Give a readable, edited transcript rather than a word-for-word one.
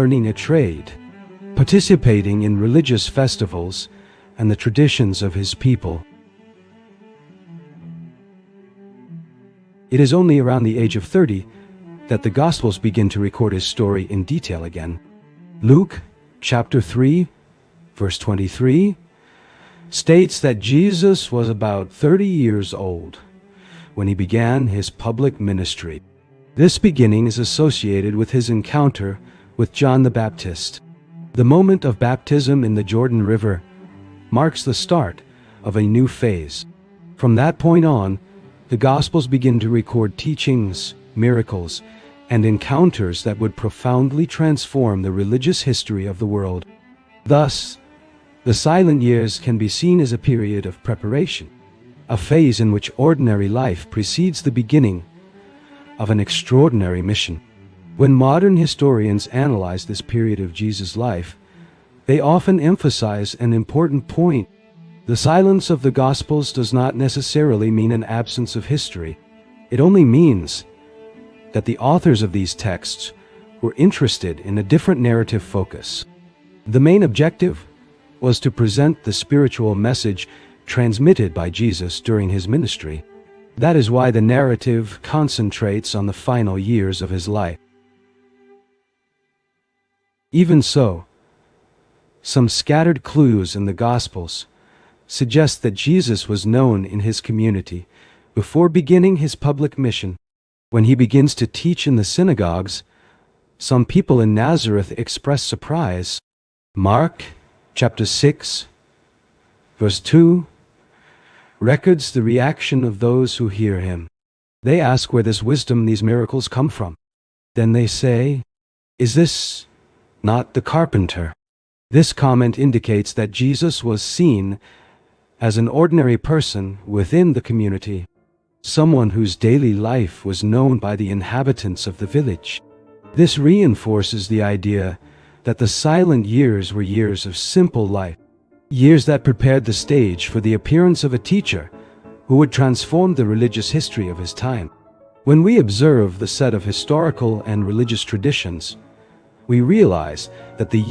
learning a trade, participating in religious festivals and the traditions of his people. It is only around the age of 30 that the Gospels begin to record his story in detail again. Luke chapter 3, verse 23, states that Jesus was about 30 years old when he began his public ministry. This beginning is associated with his encounter with John the Baptist. The moment of baptism in the Jordan River marks the start of a new phase. From that point on, the Gospels begin to record teachings, miracles, and encounters that would profoundly transform the religious history of the world. Thus, the silent years can be seen as a period of preparation, a phase in which ordinary life precedes the beginning of an extraordinary mission. When modern historians analyze this period of Jesus' life, they often emphasize an important point. The silence of the Gospels does not necessarily mean an absence of history. It only means that the authors of these texts were interested in a different narrative focus. The main objective was to present the spiritual message transmitted by Jesus during his ministry. That is why the narrative concentrates on the final years of his life. Even so, some scattered clues in the Gospels suggest that Jesus was known in his community before beginning his public mission. When he begins to teach in the synagogues, some people in Nazareth express surprise. Mark chapter 6, verse 2, records the reaction of those who hear him. They ask where this wisdom, these miracles come from. Then they say, "Is this not the carpenter?" This comment indicates that Jesus was seen as an ordinary person within the community, someone whose daily life was known by the inhabitants of the village. This reinforces the idea that the silent years were years of simple life, years that prepared the stage for the appearance of a teacher who would transform the religious history of his time. When we observe the set of historical and religious traditions, we realize that the